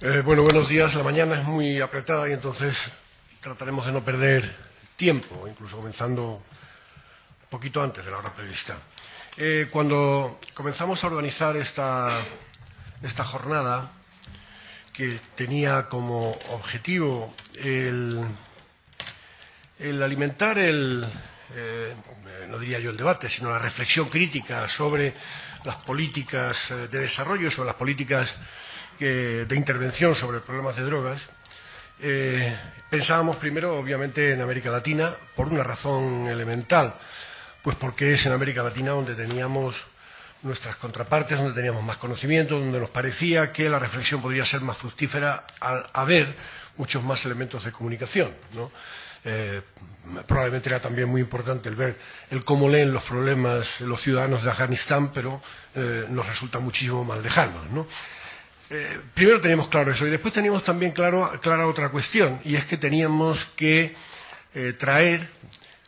Bueno, buenos días. La mañana es muy apretada y entonces trataremos de no perder tiempo, incluso comenzando un poquito antes de la hora prevista. Cuando comenzamos a organizar esta jornada, que tenía como objetivo el alimentar no diría yo el debate, sino la reflexión crítica sobre las políticas de desarrollo, sobre las políticas de intervención sobre problemas de drogas, pensábamos primero, obviamente, en América Latina, por una razón elemental, pues porque es en América Latina donde teníamos nuestras contrapartes, donde teníamos más conocimiento, donde nos parecía que la reflexión podría ser más fructífera al haber muchos más elementos de comunicación, ¿no? Probablemente era también muy importante el ver cómo leen los problemas los ciudadanos de Afganistán, pero nos resulta muchísimo más lejanos, ¿no? Primero teníamos claro eso y después teníamos también clara otra cuestión, y es que teníamos que traer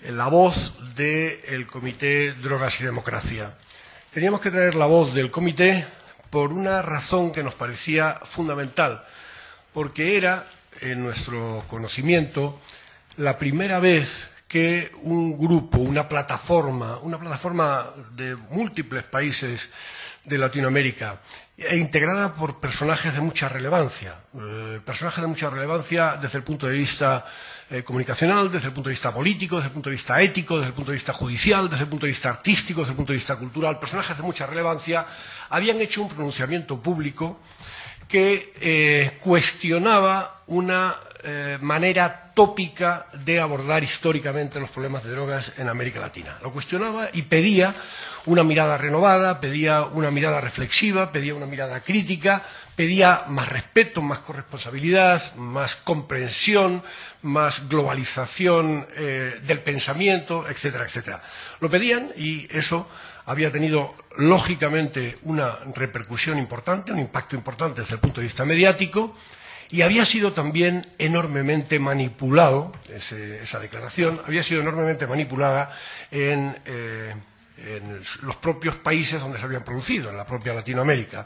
la voz del Comité Drogas y Democracia. Teníamos que traer la voz del comité por una razón que nos parecía fundamental, porque era, en nuestro conocimiento, la primera vez que un grupo, una plataforma de múltiples países de Latinoamérica, integrada por personajes de mucha relevancia, desde el punto de vista comunicacional, desde el punto de vista político, desde el punto de vista ético, desde el punto de vista judicial, desde el punto de vista artístico, desde el punto de vista cultural, personajes de mucha relevancia, habían hecho un pronunciamiento público que cuestionaba una manera tópica de abordar históricamente los problemas de drogas en América Latina. Lo cuestionaba y pedía una mirada renovada, pedía una mirada reflexiva, pedía una mirada crítica, pedía más respeto, más corresponsabilidad, más comprensión, más globalización del pensamiento, etcétera, etcétera. Lo pedían y eso había tenido, lógicamente, una repercusión importante, un impacto importante desde el punto de vista mediático, y había sido también enormemente manipulado, esa declaración, había sido enormemente manipulada en los propios países donde se habían producido, en la propia Latinoamérica.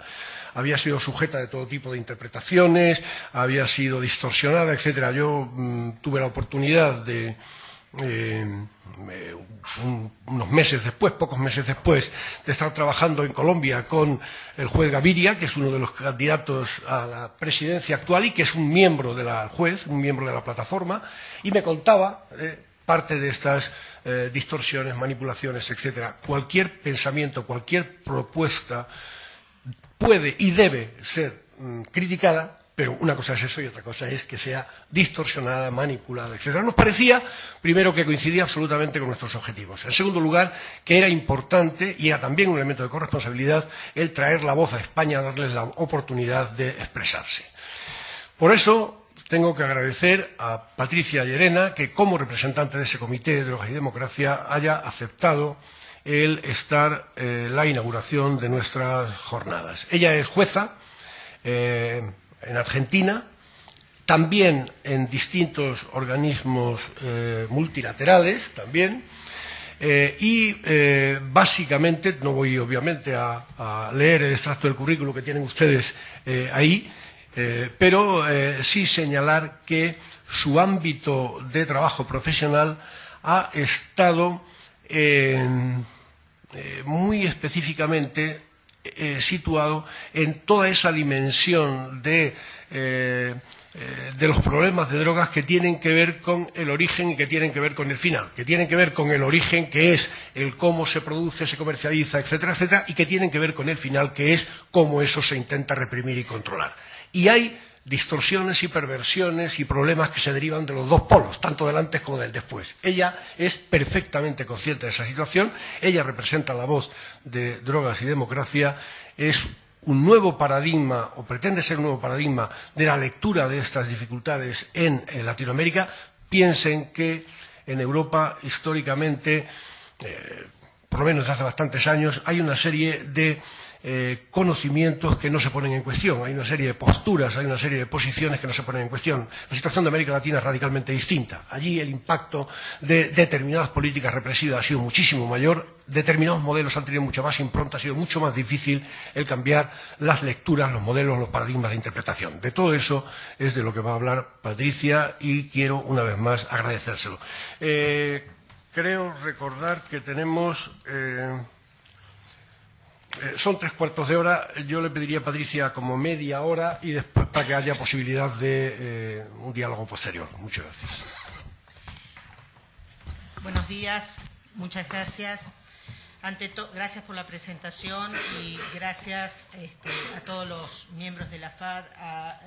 Había sido sujeta de todo tipo de interpretaciones, había sido distorsionada, etcétera. Yo tuve la oportunidad de unos meses después, pocos meses después, de estar trabajando en Colombia con el juez Gaviria, que es uno de los candidatos a la presidencia actual y que es un miembro de un miembro de la plataforma, y me contaba parte de estas distorsiones, manipulaciones, etcétera. Cualquier pensamiento, cualquier propuesta puede y debe ser criticada, pero una cosa es eso y otra cosa es que sea distorsionada, manipulada, etc. Nos parecía, primero, que coincidía absolutamente con nuestros objetivos. En segundo lugar, que era importante, y era también un elemento de corresponsabilidad, el traer la voz a España, darles la oportunidad de expresarse. Por eso tengo que agradecer a Patricia Llerena que, como representante de ese Comité de Drogas y Democracia, haya aceptado el estar en la inauguración de nuestras jornadas. Ella es jueza en Argentina, también en distintos organismos multilaterales, también, y básicamente, no voy obviamente a leer el extracto del currículo que tienen ustedes ahí, pero sí señalar que su ámbito de trabajo profesional ha estado muy específicamente situado en toda esa dimensión de los problemas de drogas que tienen que ver con el origen y que tienen que ver con el final, que tienen que ver con el origen, que es el cómo se produce, se comercializa, etcétera, etcétera, y que tienen que ver con el final, que es cómo eso se intenta reprimir y controlar. Y hay distorsiones y perversiones y problemas que se derivan de los dos polos, tanto del antes como del después. Ella es perfectamente consciente de esa situación, ella representa la voz de Drogas y Democracia, es un nuevo paradigma, o pretende ser un nuevo paradigma, de la lectura de estas dificultades en Latinoamérica. Piensen que en Europa, históricamente, por lo menos desde hace bastantes años, hay una serie de conocimientos que no se ponen en cuestión, hay una serie de posturas, hay una serie de posiciones que no se ponen en cuestión. La situación de América Latina es radicalmente distinta. Allí el impacto de determinadas políticas represivas ha sido muchísimo mayor, determinados modelos han tenido mucha más impronta, ha sido mucho más difícil el cambiar las lecturas, los modelos, los paradigmas de interpretación. De todo eso es de lo que va a hablar Patricia y quiero una vez más agradecérselo. Creo recordar que tenemos... son 3/4 de hora. Yo le pediría a Patricia como media hora y después para que haya posibilidad de un diálogo posterior. Muchas gracias. Buenos días, muchas gracias. Gracias por la presentación y gracias a todos los miembros de la FAD, a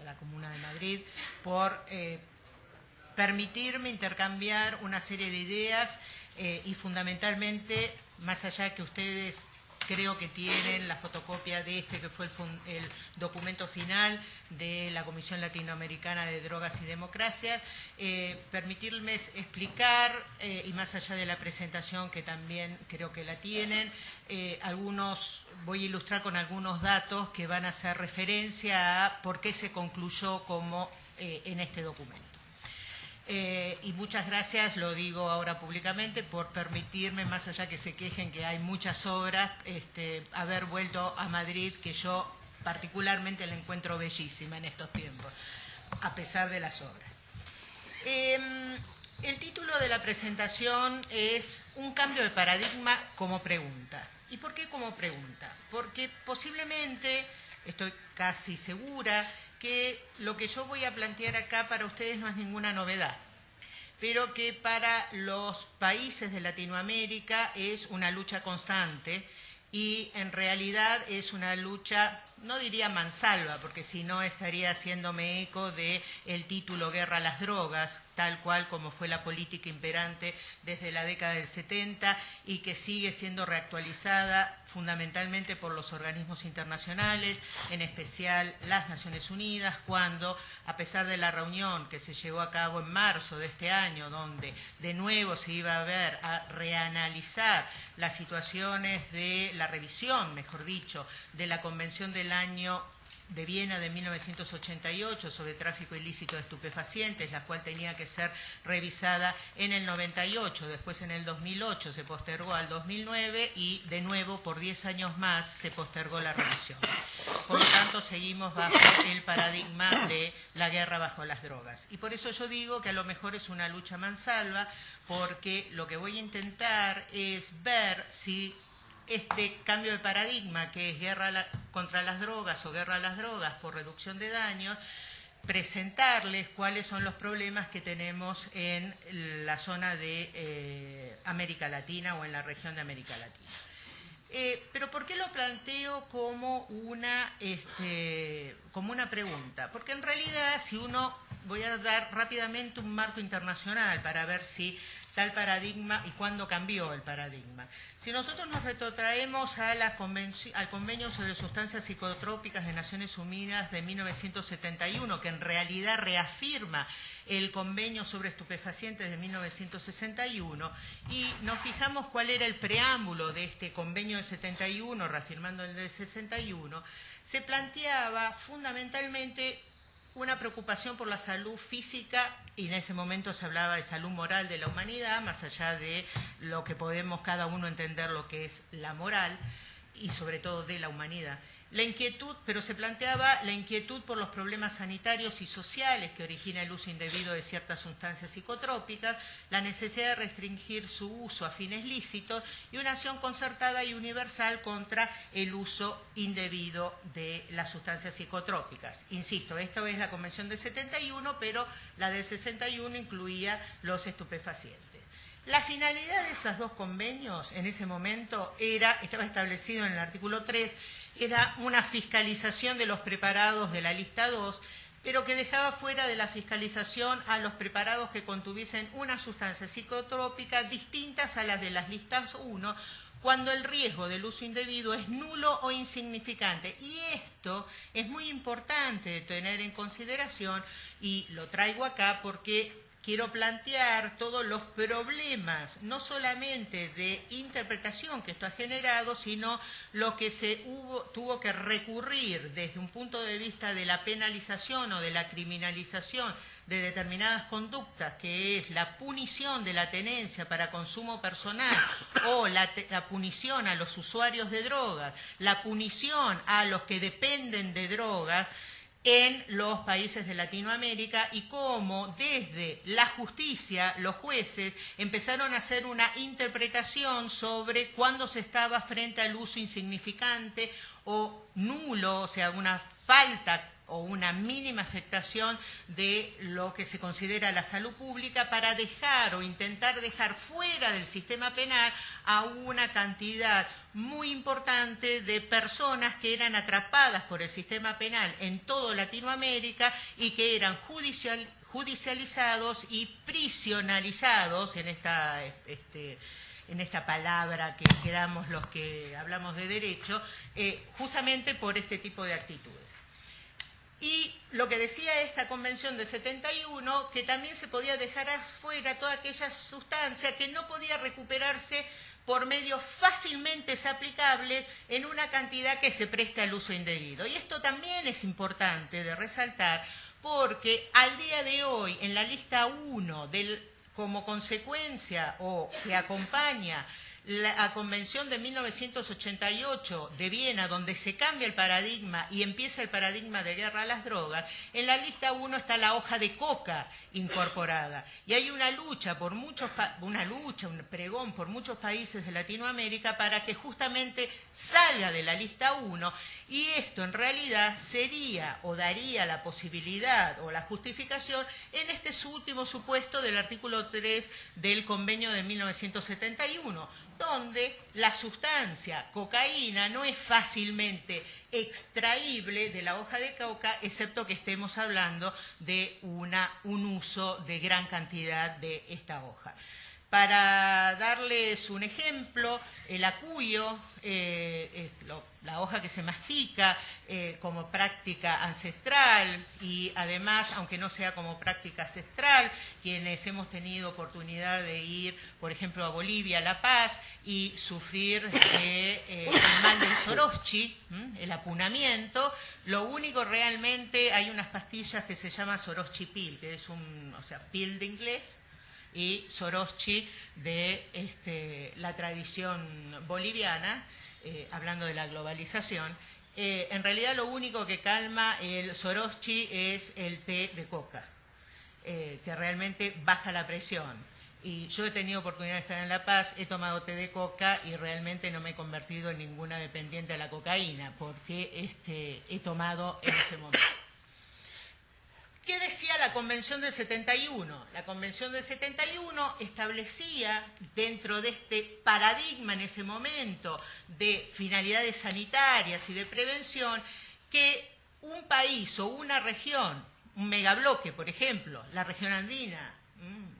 la Comuna de Madrid, por permitirme intercambiar una serie de ideas y fundamentalmente, más allá que ustedes creo que tienen la fotocopia de que fue el documento final de la Comisión Latinoamericana de Drogas y Democracia, permitirme explicar, y más allá de la presentación que también creo que la tienen, voy a ilustrar con algunos datos que van a hacer referencia a por qué se concluyó como en este documento. Y muchas gracias, lo digo ahora públicamente, por permitirme, más allá que se quejen que hay muchas obras, haber vuelto a Madrid, que yo particularmente la encuentro bellísima en estos tiempos, a pesar de las obras. El título de la presentación es Un cambio de paradigma como pregunta. ¿Y por qué como pregunta? Porque posiblemente, estoy casi segura, que lo que yo voy a plantear acá para ustedes no es ninguna novedad, pero que para los países de Latinoamérica es una lucha constante y en realidad es una lucha, no diría mansalva, porque si no estaría haciéndome eco del título Guerra a las drogas, tal cual como fue la política imperante desde la década del 70 y que sigue siendo reactualizada fundamentalmente por los organismos internacionales, en especial las Naciones Unidas, cuando, a pesar de la reunión que se llevó a cabo en marzo de este año, donde de nuevo se iba a reanalizar las situaciones de la revisión, mejor dicho, de la Convención del año de Viena de 1988 sobre tráfico ilícito de estupefacientes, la cual tenía que ser revisada en el 98, después en el 2008 se postergó al 2009 y de nuevo por 10 años más se postergó la revisión. Por lo tanto, seguimos bajo el paradigma de la guerra bajo las drogas. Y por eso yo digo que a lo mejor es una lucha mansalva, porque lo que voy a intentar es ver si este cambio de paradigma, que es guerra contra las drogas o guerra a las drogas por reducción de daños, presentarles cuáles son los problemas que tenemos en la zona de América Latina o en la región de América Latina. Pero ¿por qué lo planteo como una pregunta? Porque en realidad, voy a dar rápidamente un marco internacional para ver si tal paradigma y cuándo cambió el paradigma. Si nosotros nos retrotraemos al Convenio sobre Sustancias Psicotrópicas de Naciones Unidas de 1971, que en realidad reafirma el Convenio sobre Estupefacientes de 1961, y nos fijamos cuál era el preámbulo de este Convenio de 71, reafirmando el de 61, se planteaba fundamentalmente una preocupación por la salud física, y en ese momento se hablaba de salud moral de la humanidad, más allá de lo que podemos cada uno entender lo que es la moral, y sobre todo de la humanidad. Pero se planteaba la inquietud por los problemas sanitarios y sociales que origina el uso indebido de ciertas sustancias psicotrópicas, la necesidad de restringir su uso a fines lícitos y una acción concertada y universal contra el uso indebido de las sustancias psicotrópicas. Insisto, esto es la Convención del 71, pero la del 61 incluía los estupefacientes. La finalidad de esos dos convenios en ese momento estaba establecido en el artículo 3, era una fiscalización de los preparados de la lista 2, pero que dejaba fuera de la fiscalización a los preparados que contuviesen una sustancia psicotrópica distintas a las de las listas 1, cuando el riesgo del uso indebido es nulo o insignificante. Y esto es muy importante de tener en consideración, y lo traigo acá porque quiero plantear todos los problemas, no solamente de interpretación que esto ha generado, sino lo que tuvo que recurrir desde un punto de vista de la penalización o de la criminalización de determinadas conductas, que es la punición de la tenencia para consumo personal o la punición a los usuarios de drogas, la punición a los que dependen de drogas, en los países de Latinoamérica, y cómo desde la justicia los jueces empezaron a hacer una interpretación sobre cuándo se estaba frente al uso insignificante o nulo, o sea, una falta o una mínima afectación de lo que se considera la salud pública, para dejar o intentar dejar fuera del sistema penal a una cantidad muy importante de personas que eran atrapadas por el sistema penal en toda Latinoamérica y que eran judicializados y prisionalizados, en esta palabra que quedamos los que hablamos de derecho, justamente por este tipo de actitudes. Y lo que decía esta convención de 71, que también se podía dejar afuera toda aquella sustancia que no podía recuperarse por medios fácilmente aplicables en una cantidad que se presta al uso indebido. Y esto también es importante de resaltar, porque al día de hoy, en la lista 1, como consecuencia o que acompaña la Convención de 1988 de Viena, donde se cambia el paradigma y empieza el paradigma de guerra a las drogas, en la lista 1 está la hoja de coca incorporada. Y hay una lucha, un pregón por muchos países de Latinoamérica para que justamente salga de la lista 1, y esto en realidad sería o daría la posibilidad o la justificación en este último supuesto del artículo 3 del convenio de 1971, donde la sustancia cocaína no es fácilmente extraíble de la hoja de coca, excepto que estemos hablando de un uso de gran cantidad de esta hoja. Para darles un ejemplo, el acuyo, la hoja que se mastica como práctica ancestral, y además, aunque no sea como práctica ancestral, quienes hemos tenido oportunidad de ir, por ejemplo, a Bolivia, a La Paz, y sufrir el mal del Soroschi, el apunamiento, lo único realmente, hay unas pastillas que se llaman Soroschi Pill, que es pill de inglés, y Soroschi de la tradición boliviana, hablando de la globalización. En realidad lo único que calma el Soroschi es el té de coca, que realmente baja la presión. Y yo he tenido oportunidad de estar en La Paz, he tomado té de coca y realmente no me he convertido en ninguna dependiente de la cocaína, porque he tomado en ese momento. ¿Qué decía la Convención del 71? La Convención del 71 establecía, dentro de este paradigma en ese momento de finalidades sanitarias y de prevención, que un país o una región, un megabloque, por ejemplo, la región andina,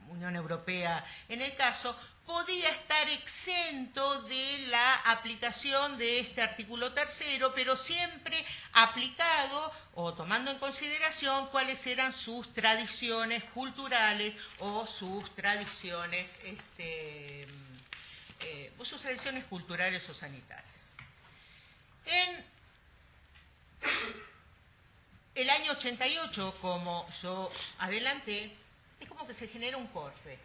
Unión Europea en el caso, podía estar exento de la aplicación de este artículo 3, pero siempre aplicado o tomando en consideración cuáles eran sus tradiciones culturales o sus tradiciones, sus tradiciones culturales o sanitarias. En el año 88, como yo adelanté, es como que se genera un corte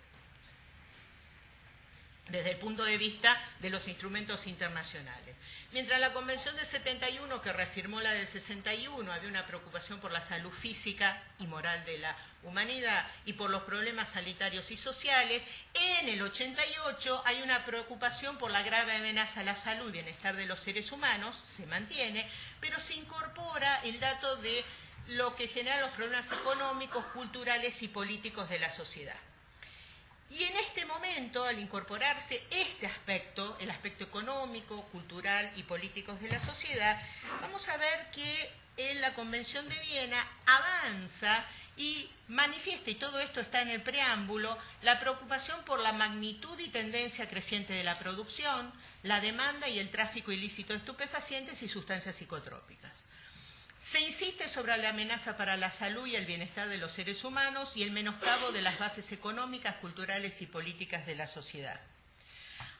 desde el punto de vista de los instrumentos internacionales. Mientras la Convención del 71, que reafirmó la del 61, había una preocupación por la salud física y moral de la humanidad y por los problemas sanitarios y sociales, en el 88 hay una preocupación por la grave amenaza a la salud y bienestar de los seres humanos, se mantiene, pero se incorpora el dato de lo que genera los problemas económicos, culturales y políticos de la sociedad. Y en este momento, al incorporarse este aspecto, el aspecto económico, cultural y político de la sociedad, vamos a ver que en la Convención de Viena avanza y manifiesta, y todo esto está en el preámbulo, la preocupación por la magnitud y tendencia creciente de la producción, la demanda y el tráfico ilícito de estupefacientes y sustancias psicotrópicas. Se insiste sobre la amenaza para la salud y el bienestar de los seres humanos y el menoscabo de las bases económicas, culturales y políticas de la sociedad.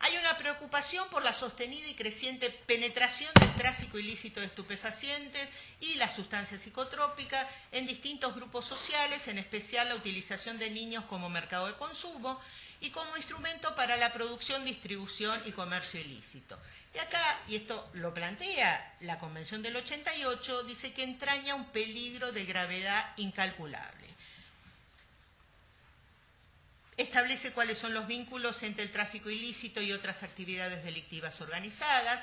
Hay una preocupación por la sostenida y creciente penetración del tráfico ilícito de estupefacientes y las sustancias psicotrópicas en distintos grupos sociales, en especial la utilización de niños como mercado de consumo y como instrumento para la producción, distribución y comercio ilícito. Y acá, y esto lo plantea la Convención del 88, dice que entraña un peligro de gravedad incalculable. Establece cuáles son los vínculos entre el tráfico ilícito y otras actividades delictivas organizadas,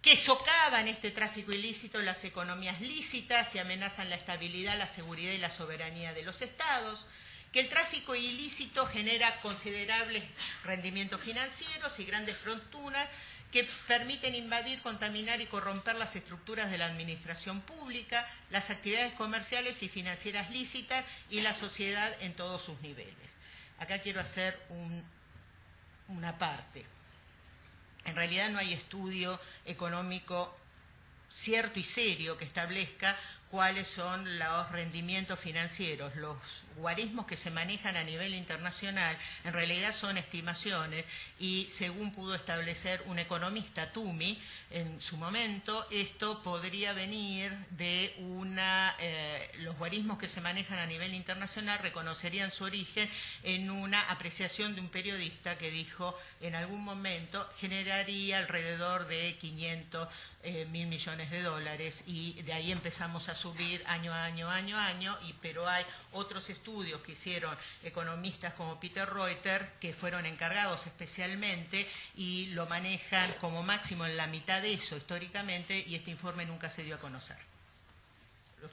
que socavan este tráfico ilícito las economías lícitas y amenazan la estabilidad, la seguridad y la soberanía de los estados, que el tráfico ilícito genera considerables rendimientos financieros y grandes fortunas que permiten invadir, contaminar y corromper las estructuras de la administración pública, las actividades comerciales y financieras lícitas y la sociedad en todos sus niveles. Acá quiero hacer una parte. En realidad no hay estudio económico cierto y serio que establezca cuáles son los rendimientos financieros. Los guarismos que se manejan a nivel internacional en realidad son estimaciones y según pudo establecer un economista, Toomey, en su momento, esto podría venir de los guarismos que se manejan a nivel internacional reconocerían su origen en una apreciación de un periodista que dijo en algún momento generaría alrededor de 500 mil millones de dólares y de ahí empezamos a subir año a año, pero hay otros estudios que hicieron economistas como Peter Reuter que fueron encargados especialmente y lo manejan como máximo en la mitad de eso históricamente y este informe nunca se dio a conocer.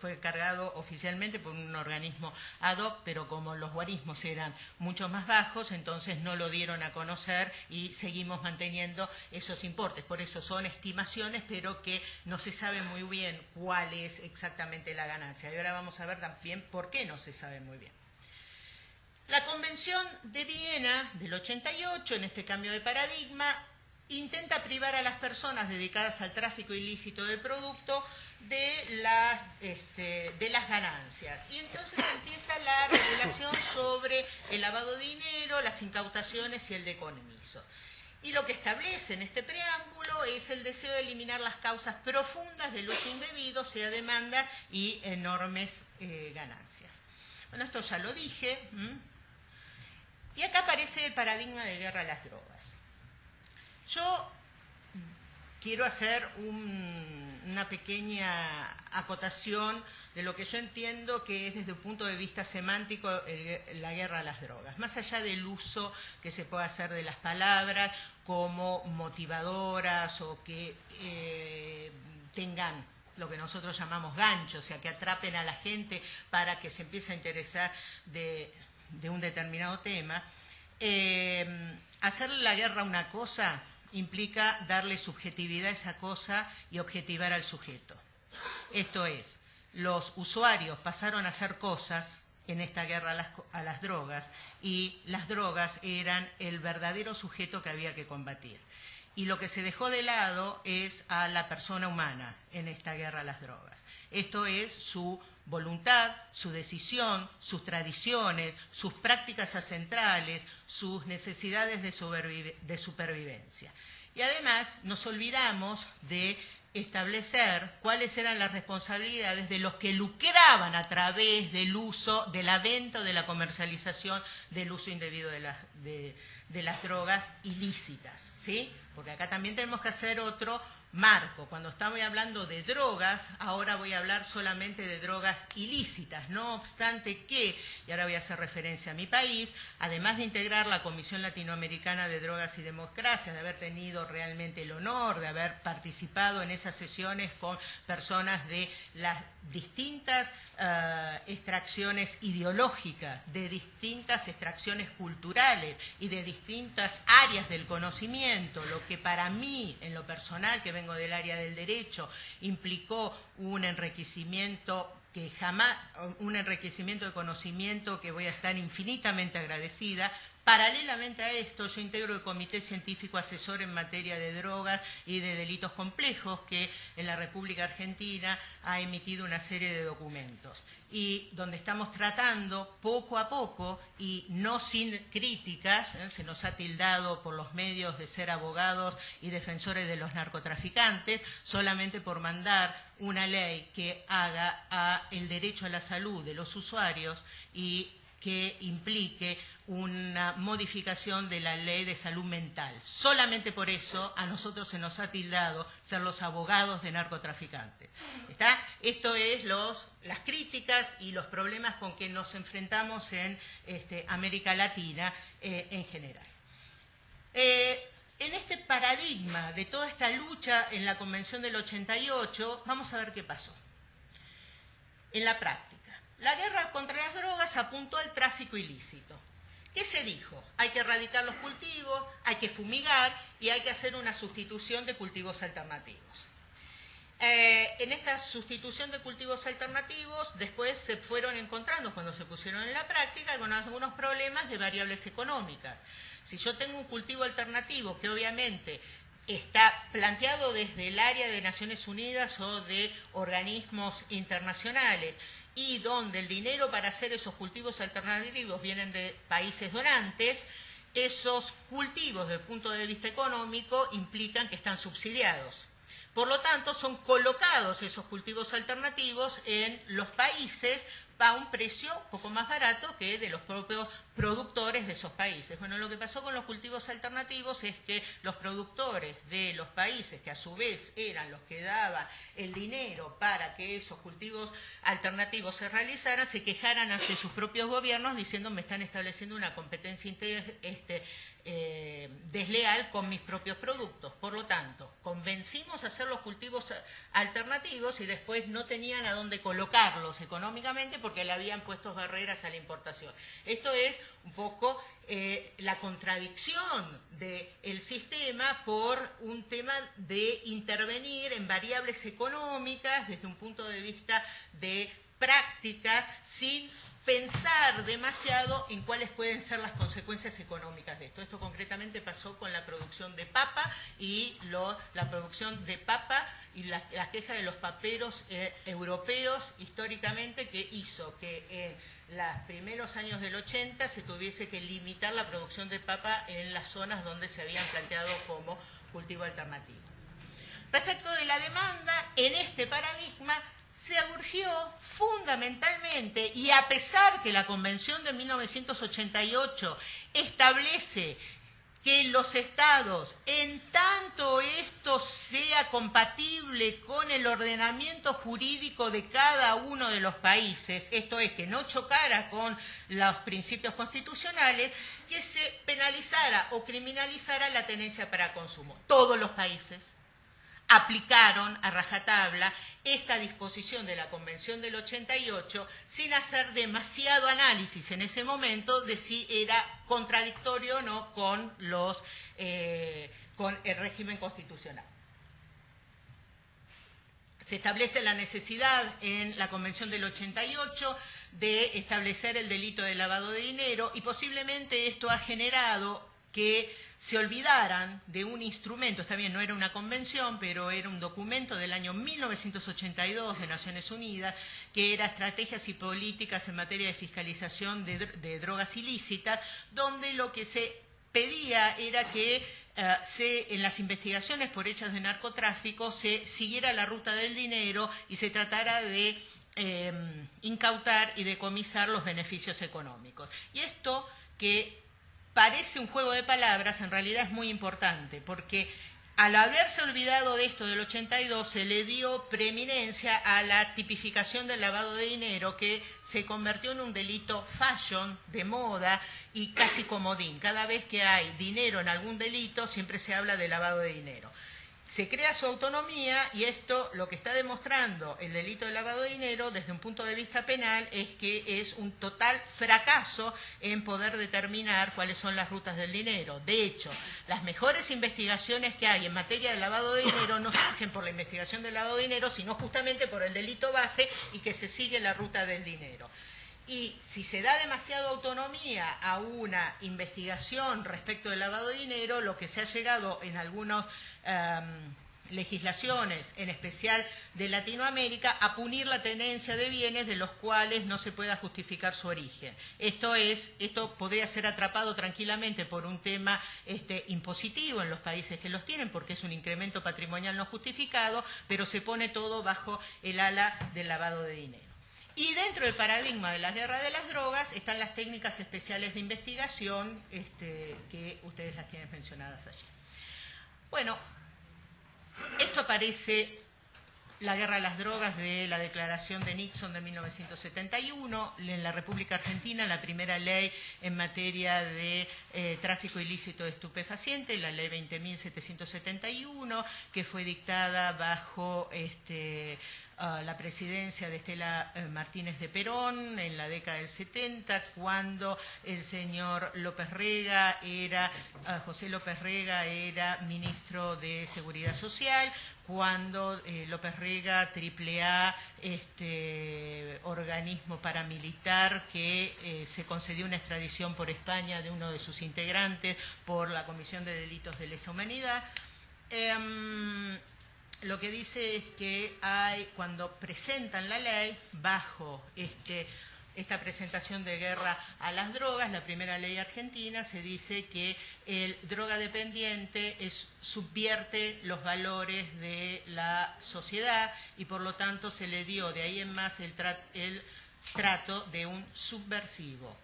Fue encargado oficialmente por un organismo ad hoc, pero como los guarismos eran mucho más bajos, entonces no lo dieron a conocer y seguimos manteniendo esos importes. Por eso son estimaciones, pero que no se sabe muy bien cuál es exactamente la ganancia. Y ahora vamos a ver también por qué no se sabe muy bien. La Convención de Viena del 88, en este cambio de paradigma, intenta privar a las personas dedicadas al tráfico ilícito de producto de las ganancias. Y entonces empieza la regulación sobre el lavado de dinero, las incautaciones y el decomiso. Y lo que establece en este preámbulo es el deseo de eliminar las causas profundas del uso indebido, sea demanda y enormes ganancias. Bueno, esto ya lo dije. Y acá aparece el paradigma de guerra a las drogas. Yo quiero hacer una pequeña acotación de lo que yo entiendo que es desde un punto de vista semántico la guerra a las drogas. Más allá del uso que se puede hacer de las palabras como motivadoras o que tengan lo que nosotros llamamos gancho, o sea, que atrapen a la gente para que se empiece a interesar de un determinado tema, hacerle la guerra a una cosa implica darle subjetividad a esa cosa y objetivar al sujeto. Esto es, los usuarios pasaron a hacer cosas en esta guerra a las drogas y las drogas eran el verdadero sujeto que había que combatir. Y lo que se dejó de lado es a la persona humana en esta guerra a las drogas. Esto es su voluntad, su decisión, sus tradiciones, sus prácticas ancestrales, sus necesidades de supervivencia. Y además nos olvidamos de establecer cuáles eran las responsabilidades de los que lucraban a través del uso, de la venta o de la comercialización del uso indebido de las drogas ilícitas, ¿sí? Porque acá también tenemos que hacer otro marco. Cuando estamos hablando de drogas, ahora voy a hablar solamente de drogas ilícitas, no obstante que, y ahora voy a hacer referencia a mi país, además de integrar la Comisión Latinoamericana de Drogas y Democracia, de haber tenido realmente el honor de haber participado en esas sesiones con personas de las distintas extracciones ideológicas, de distintas extracciones culturales y de distintas áreas del conocimiento, lo que para mí, en lo personal, que vengo del área del derecho, implicó un enriquecimiento de conocimiento que voy a estar infinitamente agradecida, Paralelamente a esto, yo integro el Comité Científico Asesor en materia de drogas y de delitos complejos que en la República Argentina ha emitido una serie de documentos y donde estamos tratando poco a poco y no sin críticas, se nos ha tildado por los medios de ser abogados y defensores de los narcotraficantes, solamente por mandar una ley que haga a el derecho a la salud de los usuarios y que implique una modificación de la ley de salud mental. Solamente por eso a nosotros se nos ha tildado ser los abogados de narcotraficantes. ¿Está? Esto es las críticas y los problemas con que nos enfrentamos en América Latina en general. En este paradigma de toda esta lucha en la Convención del 88, vamos a ver qué pasó. En la práctica, la guerra contra las drogas apuntó al tráfico ilícito. ¿Qué se dijo? Hay que erradicar los cultivos, hay que fumigar y hay que hacer una sustitución de cultivos alternativos. En esta sustitución de cultivos alternativos después se fueron encontrando, cuando se pusieron en la práctica, con algunos problemas de variables económicas. Si yo tengo un cultivo alternativo que obviamente está planteado desde el área de Naciones Unidas o de organismos internacionales y donde el dinero para hacer esos cultivos alternativos vienen de países donantes, esos cultivos desde el punto de vista económico implican que están subsidiados. Por lo tanto, son colocados esos cultivos alternativos en los países a un precio un poco más barato que de los propios productores de esos países. Bueno, lo que pasó con los cultivos alternativos es que los productores de los países, que a su vez eran los que daban el dinero para que esos cultivos alternativos se realizaran, se quejaran ante sus propios gobiernos diciendo me están estableciendo una competencia desleal con mis propios productos. Por lo tanto, convencimos a hacer los cultivos alternativos y después no tenían a dónde colocarlos económicamente porque le habían puesto barreras a la importación. Esto es un poco la contradicción del sistema por un tema de intervenir en variables económicas desde un punto de vista de práctica sin pensar demasiado en cuáles pueden ser las consecuencias económicas de esto. Esto concretamente pasó con la producción de papa y la producción de papa y la queja de los paperos europeos históricamente que hizo que en los primeros años del 80 se tuviese que limitar la producción de papa en las zonas donde se habían planteado como cultivo alternativo. Respecto de la demanda, en este paradigma se urgió fundamentalmente, y a pesar que la Convención de 1988 establece que los estados, en tanto esto sea compatible con el ordenamiento jurídico de cada uno de los países, esto es, que no chocara con los principios constitucionales, que se penalizara o criminalizara la tenencia para consumo. Todos los países aplicaron a rajatabla esta disposición de la Convención del 88 sin hacer demasiado análisis en ese momento de si era contradictorio o no con el régimen constitucional. Se establece la necesidad en la Convención del 88 de establecer el delito de lavado de dinero y posiblemente esto ha generado que se olvidaran de un instrumento, está bien, no era una convención, pero era un documento del año 1982 de Naciones Unidas, que era Estrategias y Políticas en Materia de Fiscalización de Drogas Ilícitas, donde lo que se pedía era que en las investigaciones por hechos de narcotráfico se siguiera la ruta del dinero y se tratara de incautar y decomisar los beneficios económicos. Y esto que parece un juego de palabras, en realidad es muy importante, porque al haberse olvidado de esto del 82, se le dio preeminencia a la tipificación del lavado de dinero, que se convirtió en un delito fashion, de moda y casi comodín. Cada vez que hay dinero en algún delito, siempre se habla de lavado de dinero. Se crea su autonomía y esto lo que está demostrando el delito de lavado de dinero desde un punto de vista penal es que es un total fracaso en poder determinar cuáles son las rutas del dinero. De hecho, las mejores investigaciones que hay en materia de lavado de dinero no surgen por la investigación del lavado de dinero, sino justamente por el delito base y que se sigue la ruta del dinero. Y si se da demasiada autonomía a una investigación respecto del lavado de dinero, lo que se ha llegado en algunas legislaciones, en especial de Latinoamérica, a punir la tenencia de bienes de los cuales no se pueda justificar su origen. Esto podría ser atrapado tranquilamente por un tema impositivo en los países que los tienen, porque es un incremento patrimonial no justificado, pero se pone todo bajo el ala del lavado de dinero. Y dentro del paradigma de la guerra de las drogas están las técnicas especiales de investigación que ustedes las tienen mencionadas allí. Bueno, esto aparece, la guerra a las drogas, de la declaración de Nixon de 1971, en la República Argentina la primera ley en materia de tráfico ilícito de estupefacientes, la ley 20.771, que fue dictada bajo la presidencia de Estela Martínez de Perón en la década del 70, cuando el señor José López Rega era ministro de Seguridad Social, cuando López Rega, AAA, organismo paramilitar que se concedió una extradición por España de uno de sus integrantes por la comisión de delitos de lesa humanidad. Lo que dice es que cuando presentan la ley, bajo esta presentación de guerra a las drogas, la primera ley argentina, se dice que el drogadependiente subvierte los valores de la sociedad y por lo tanto se le dio de ahí en más el trato de un subversivo.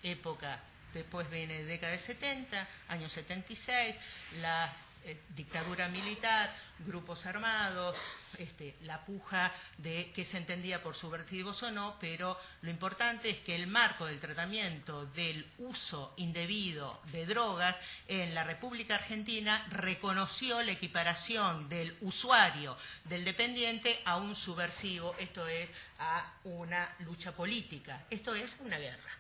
Época, después viene década de 70, año 76, la dictadura militar, grupos armados, la puja de qué se entendía por subversivos o no, pero lo importante es que el marco del tratamiento del uso indebido de drogas en la República Argentina reconoció la equiparación del usuario, del dependiente, a un subversivo, esto es, a una lucha política, esto es una guerra.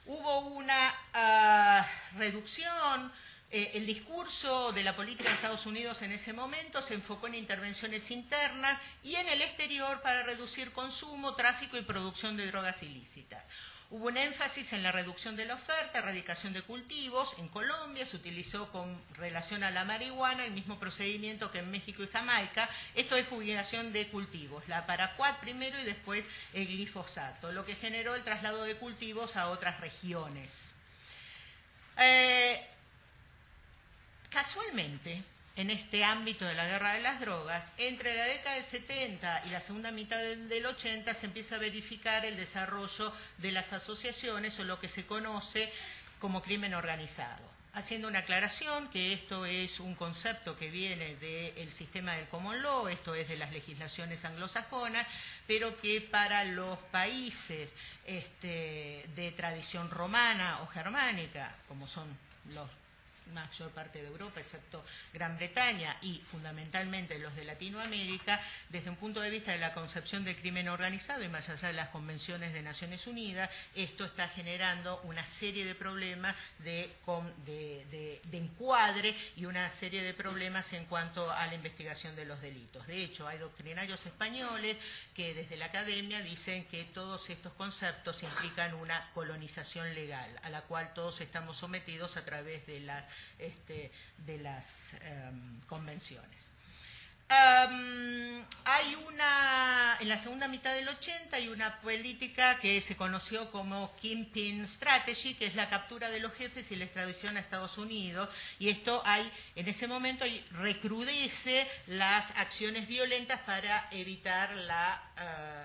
Hubo una reducción. El discurso de la política de Estados Unidos en ese momento se enfocó en intervenciones internas y en el exterior para reducir consumo, tráfico y producción de drogas ilícitas. Hubo un énfasis en la reducción de la oferta, erradicación de cultivos. En Colombia se utilizó con relación a la marihuana el mismo procedimiento que en México y Jamaica. Esto es fumigación de cultivos, la paraquat primero y después el glifosato, lo que generó el traslado de cultivos a otras regiones. Casualmente, en este ámbito de la guerra de las drogas, entre la década del 70 y la segunda mitad del 80 se empieza a verificar el desarrollo de las asociaciones o lo que se conoce como crimen organizado. Haciendo una aclaración que esto es un concepto que viene del sistema del common law, esto es de las legislaciones anglosajonas, pero que para los países de tradición romana o germánica, como son la mayor parte de Europa, excepto Gran Bretaña, y fundamentalmente los de Latinoamérica, desde un punto de vista de la concepción del crimen organizado y más allá de las convenciones de Naciones Unidas, esto está generando una serie de problemas de encuadre y una serie de problemas en cuanto a la investigación de los delitos. De hecho, hay doctrinarios españoles que desde la academia dicen que todos estos conceptos implican una colonización legal, a la cual todos estamos sometidos a través de las convenciones. Hay en la segunda mitad del 80 hay una política que se conoció como Kingpin Strategy, que es la captura de los jefes y la extradición a Estados Unidos, y esto en ese momento recrudece las acciones violentas para evitar la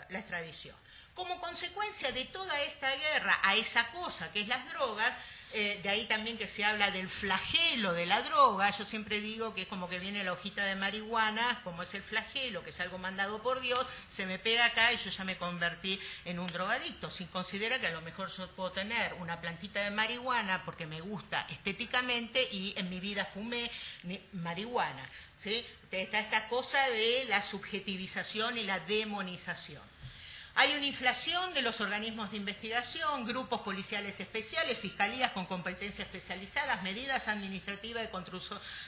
extradición. Como consecuencia de toda esta guerra a esa cosa que es las drogas, de ahí también que se habla del flagelo de la droga. Yo siempre digo que es como que viene la hojita de marihuana, como es el flagelo, que es algo mandado por Dios, se me pega acá y yo ya me convertí en un drogadicto, sin considerar que a lo mejor yo puedo tener una plantita de marihuana porque me gusta estéticamente y en mi vida fumé marihuana, ¿sí? Está esta cosa de la subjetivización y la demonización. Hay una inflación de los organismos de investigación, grupos policiales especiales, fiscalías con competencia especializadas, medidas administrativas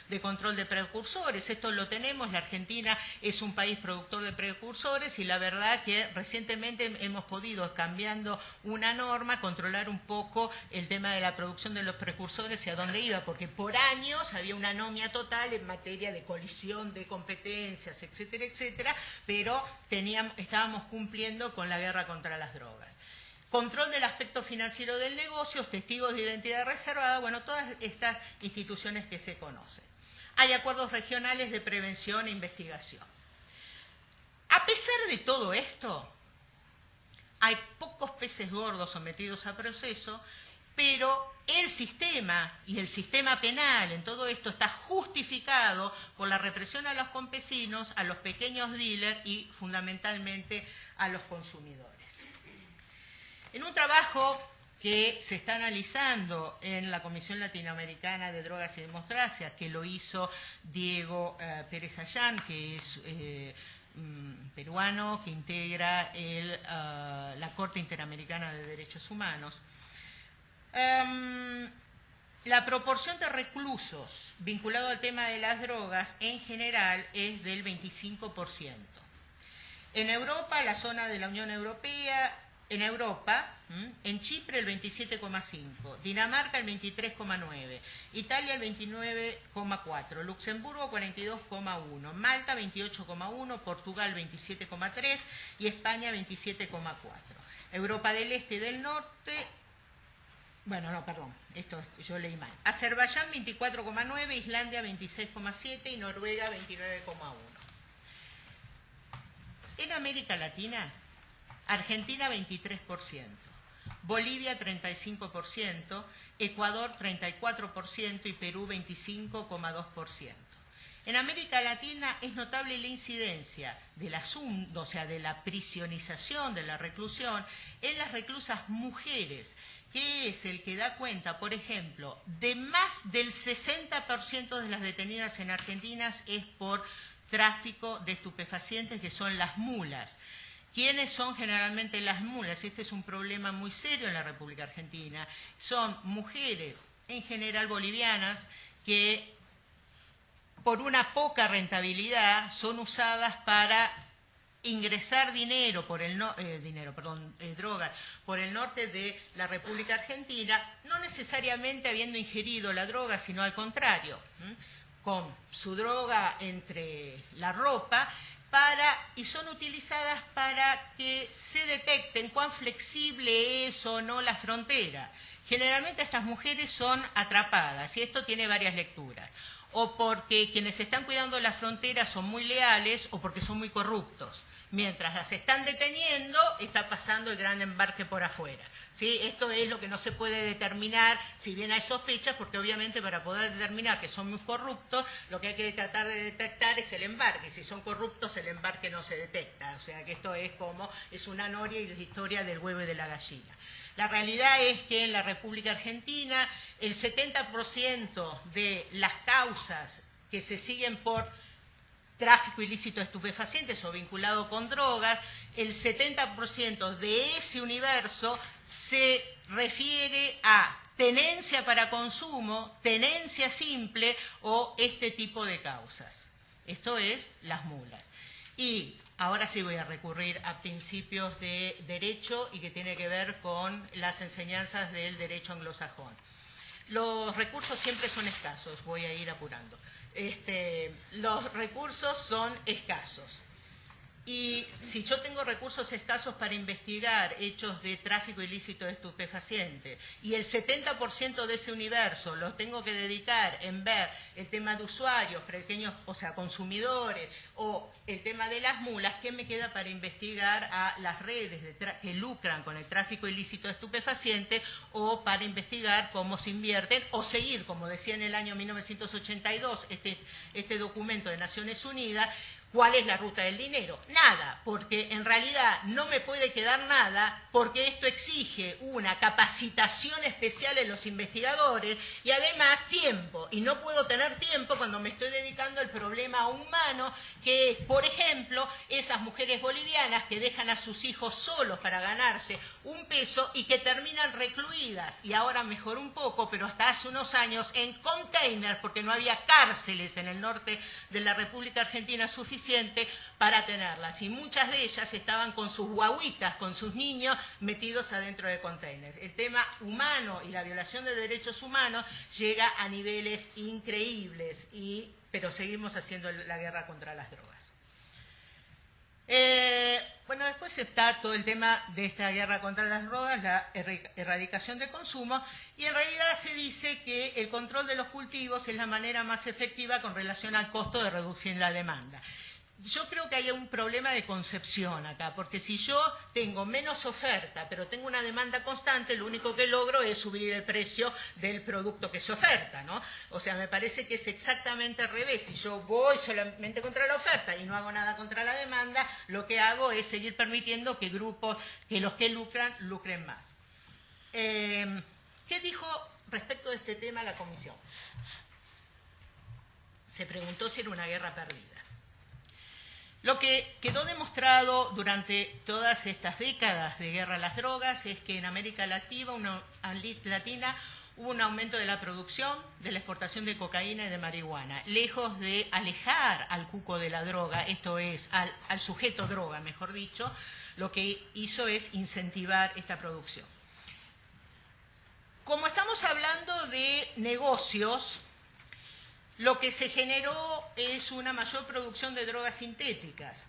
de control de precursores. Esto lo tenemos, la Argentina es un país productor de precursores y la verdad que recientemente hemos podido, cambiando una norma, controlar un poco el tema de la producción de los precursores y a dónde iba, porque por años había una anomia total en materia de colisión de competencias, etcétera, etcétera, pero estábamos cumpliendo con la guerra contra las drogas. Control del aspecto financiero del negocio, testigos de identidad reservada, bueno, todas estas instituciones que se conocen. Hay acuerdos regionales de prevención e investigación. A pesar de todo esto, hay pocos peces gordos sometidos a proceso, pero el sistema y el sistema penal en todo esto está justificado por la represión a los campesinos, a los pequeños dealers y fundamentalmente a los consumidores. En un trabajo que se está analizando en la Comisión Latinoamericana de Drogas y Democracia, que lo hizo Diego Pérez Ayán, que es peruano, que integra la Corte Interamericana de Derechos Humanos, la proporción de reclusos vinculado al tema de las drogas en general es del 25%. En Europa, la zona de la Unión Europea, en Chipre el 27,5%, Dinamarca el 23,9%, Italia el 29,4%, Luxemburgo 42,1%, Malta 28,1%, Portugal 27,3% y España 27,4%. Europa del Este y del Norte, esto yo leí mal. Azerbaiyán 24,9%, Islandia 26,7% y Noruega 29,1%. En América Latina, Argentina 23%, Bolivia 35%, Ecuador 34% y Perú 25,2%. En América Latina es notable la incidencia del asunto, o sea, de la prisionización, de la reclusión, en las reclusas mujeres, que es el que da cuenta, por ejemplo, de más del 60% de las detenidas en Argentina es por tráfico de estupefacientes, que son las mulas. ¿Quiénes son generalmente las mulas? Este es un problema muy serio en la República Argentina. Son mujeres, en general bolivianas, que por una poca rentabilidad son usadas para ingresar drogas por el norte de la República Argentina, no necesariamente habiendo ingerido la droga, sino al contrario, con su droga entre la ropa, y son utilizadas para que se detecten cuán flexible es o no la frontera. Generalmente estas mujeres son atrapadas, y esto tiene varias lecturas. O porque quienes están cuidando la frontera son muy leales o porque son muy corruptos. Mientras las están deteniendo, está pasando el gran embarque por afuera. ¿Sí? Esto es lo que no se puede determinar, si bien hay sospechas, porque obviamente para poder determinar que son muy corruptos, lo que hay que tratar de detectar es el embarque. Si son corruptos, el embarque no se detecta. O sea que esto es una noria y la historia del huevo y de la gallina. La realidad es que en la República Argentina el 70% de las causas que se siguen por tráfico ilícito de estupefacientes o vinculado con drogas, el 70% de ese universo se refiere a tenencia para consumo, tenencia simple o este tipo de causas. Esto es las mulas. Y ahora sí voy a recurrir a principios de derecho y que tiene que ver con las enseñanzas del derecho anglosajón. Los recursos siempre son escasos, voy a ir apurando. Los recursos son escasos. Y si yo tengo recursos escasos para investigar hechos de tráfico ilícito de estupefacientes y el 70% de ese universo lo tengo que dedicar en ver el tema de usuarios, pequeños, o sea, consumidores, o el tema de las mulas, ¿qué me queda para investigar a las redes que lucran con el tráfico ilícito de estupefacientes o para investigar cómo se invierten o seguir, como decía en el año 1982 este documento de Naciones Unidas, ¿Cuál es la ruta del dinero? Nada, porque en realidad no me puede quedar nada, porque esto exige una capacitación especial en los investigadores y además tiempo. Y no puedo tener tiempo cuando me estoy dedicando al problema humano, que es, por ejemplo, esas mujeres bolivianas que dejan a sus hijos solos para ganarse un peso y que terminan recluidas, y ahora mejoró un poco, pero hasta hace unos años, en containers, porque no había cárceles en el norte de la República Argentina suficiente para tenerlas, y muchas de ellas estaban con sus guaguitas, con sus niños metidos adentro de containers. El tema humano y la violación de derechos humanos llega a niveles increíbles, pero seguimos haciendo la guerra contra las drogas. Bueno, después está todo el tema de esta guerra contra las drogas, la erradicación de consumo, y en realidad se dice que el control de los cultivos es la manera más efectiva con relación al costo de reducir la demanda. Yo creo que hay un problema de concepción acá, porque si yo tengo menos oferta, pero tengo una demanda constante, lo único que logro es subir el precio del producto que se oferta, ¿no? O sea, me parece que es exactamente al revés. Si yo voy solamente contra la oferta y no hago nada contra la demanda, lo que hago es seguir permitiendo que grupos, que los que lucren más. ¿Qué dijo respecto de este tema la Comisión? Se preguntó si era una guerra perdida. Lo que quedó demostrado durante todas estas décadas de guerra a las drogas es que en América Latina hubo un aumento de la producción, de la exportación de cocaína y de marihuana. Lejos de alejar al cuco de la droga, esto es, al sujeto droga, mejor dicho, lo que hizo es incentivar esta producción. Como estamos hablando de negocios, lo que se generó es una mayor producción de drogas sintéticas.